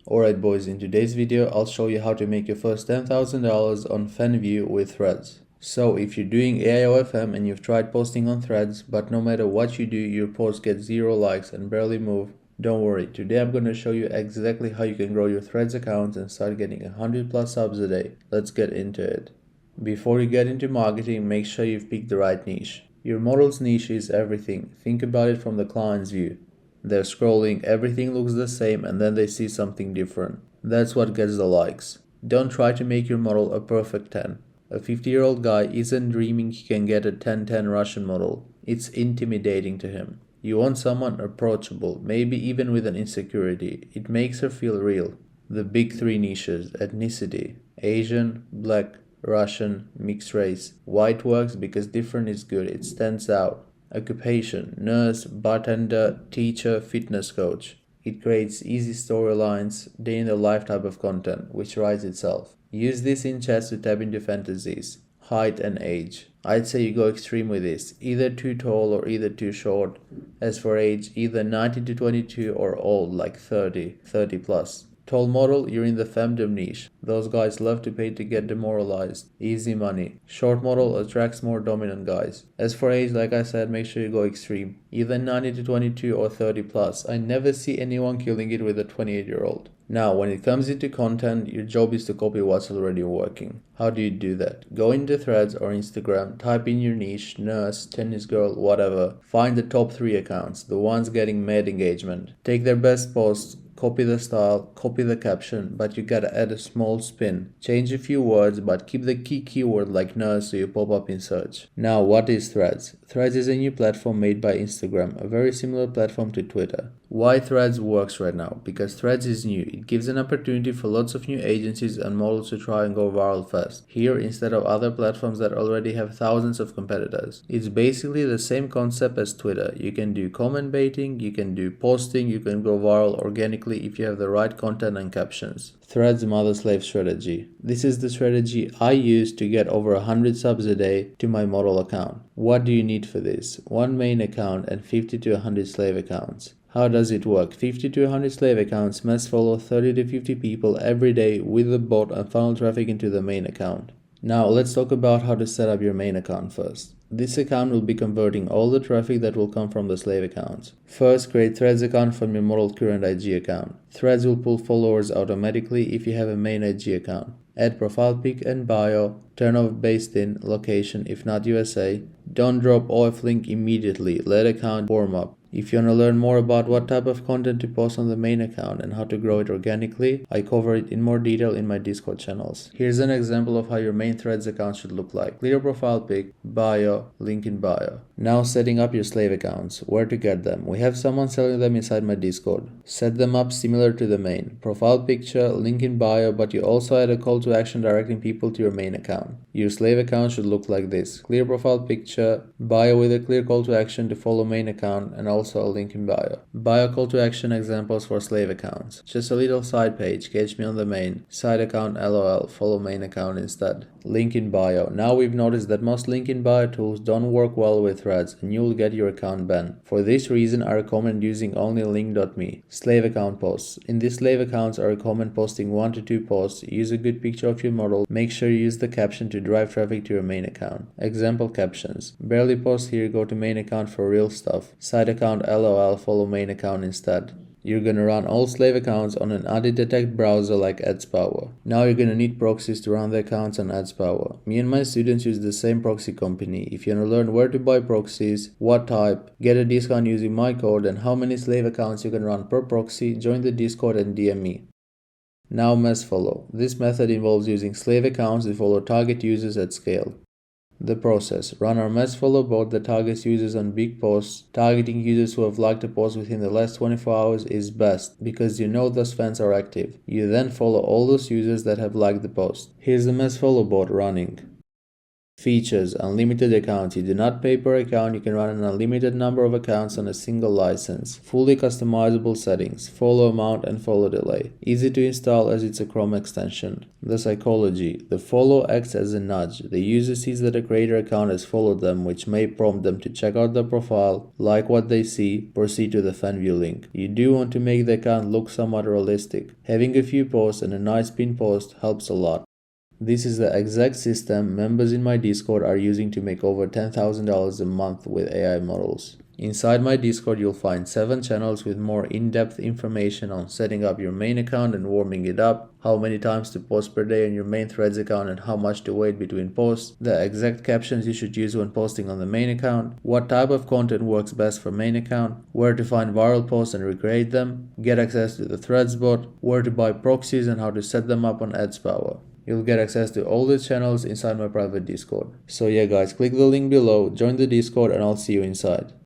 Alright boys, in today's video I'll show you how to make your first $10,000 on Fanvue with Threads. So if you're doing AIOFM and you've tried posting on Threads, but no matter what you do your posts get 0 likes and barely move, don't worry, today I'm going to show you exactly how you can grow your Threads account and start getting 100 plus subs a day. Let's get into it. Before you get into marketing, make sure you've picked the right niche. Your model's niche is everything. Think about it from the client's view. They're scrolling, everything looks the same, and then they see something different. That's what gets the likes. Don't try to make your model a perfect 10. A 50-year-old guy isn't dreaming he can get a 10-10 Russian model. It's intimidating to him. You want someone approachable, maybe even with an insecurity. It makes her feel real. The big 3 niches: ethnicity, Asian, Black, Russian, mixed race. White works because different is good, it stands out. Occupation: nurse, bartender, teacher, fitness coach. It creates easy storylines, day in the life type of content, which writes itself. Use this in chats to tap into fantasies. Height and age. I'd say you go extreme with this, either too tall or either too short. As for age, either 19 to 22 or old like 30 plus. Tall model, you're in the femdom niche. Those guys love to pay to get demoralized. Easy money. Short model attracts more dominant guys. As for age, like I said, make sure you go extreme. Either 90 to 22 or 30 plus. I never see anyone killing it with a 28-year-old. Now, when it comes into content, your job is to copy what's already working. How do you do that? Go into Threads or Instagram, type in your niche, nurse, tennis girl, whatever. Find the top 3 accounts, the ones getting mad engagement. Take their best posts, copy the style, copy the caption, but you gotta add a small spin. Change a few words, but keep the key keyword like nurse so you pop up in search. Now, what is Threads? Threads is a new platform made by Instagram, a very similar platform to Twitter. Why Threads works right now? Because Threads is new. It gives an opportunity for lots of new agencies and models to try and go viral fast. Here, instead of other platforms that already have thousands of competitors. It's basically the same concept as Twitter. You can do comment baiting, you can do posting, you can go viral organically if you have the right content and captions. Threads mother-slave strategy. This is the strategy I use to get over 100 subs a day to my model account. What do you need for this? One main account and 50 to 100 slave accounts. How does it work? 50 to 100 slave accounts must follow 30 to 50 people every day with the bot and funnel traffic into the main account. Now let's talk about how to set up your main account first. This account will be converting all the traffic that will come from the slave accounts. First, create Threads account from your model current IG account. Threads will pull followers automatically if you have a main IG account. Add profile pic and bio. Turn off based in location if not USA. Don't drop OF link immediately. Let account warm up. If you want to learn more about what type of content to post on the main account and how to grow it organically, I cover it in more detail in my Discord channels. Here's an example of how your main Threads account should look like. Clear profile pic, bio, link in bio. Now setting up your slave accounts. Where to get them? We have someone selling them inside my Discord. Set them up similar to the main. Profile picture, link in bio, but you also add a call to action directing people to your main account. Your slave account should look like this. Clear profile picture, bio with a clear call to action to follow main account, and also a link in bio. Bio call to action examples for slave accounts. Just a little side page, catch me on the main. Side account LOL, follow main account instead. Link in bio. Now we've noticed that most link in bio tools don't work well with Threads and you'll get your account banned. For this reason I recommend using only link.me. Slave account posts. In these slave accounts I recommend posting 1 to 2 posts. Use a good picture of your model. Make sure you use the caption to drive traffic to your main account. Example captions. Barely post here, go to main account for real stuff. Side account LOL, follow main account instead. You're gonna run all slave accounts on an AdDetect browser like AdsPower. Now you're gonna need proxies to run the accounts on AdsPower. Me and my students use the same proxy company. If you wanna learn where to buy proxies, what type, get a discount using my code, and how many slave accounts you can run per proxy, join the Discord and DM me. Now mass follow. This method involves using slave accounts to follow target users at scale. The process. Run our mass follow bot that targets users on big posts. Targeting users who have liked a post within the last 24 hours is best because you know those fans are active. You then follow all those users that have liked the post. Here's the mass follow bot running. Features: unlimited accounts. You do not pay per account. You can run an unlimited number of accounts on a single license. Fully customizable settings. Follow amount and follow delay. Easy to install as it's a Chrome extension. The psychology. The follow acts as a nudge. The user sees that a creator account has followed them, which may prompt them to check out the profile, like what they see, proceed to the Fanvue link. You do want to make the account look somewhat realistic. Having a few posts and a nice pin post helps a lot. This is the exact system members in my Discord are using to make over $10,000 a month with AI models. Inside my Discord, you'll find 7 channels with more in-depth information on setting up your main account and warming it up, how many times to post per day on your main Threads account and how much to wait between posts, the exact captions you should use when posting on the main account, what type of content works best for main account, where to find viral posts and recreate them, get access to the Threads bot, where to buy proxies and how to set them up on AdsPower. You'll get access to all the channels inside my private Discord. So yeah guys, click the link below, join the Discord, and I'll see you inside.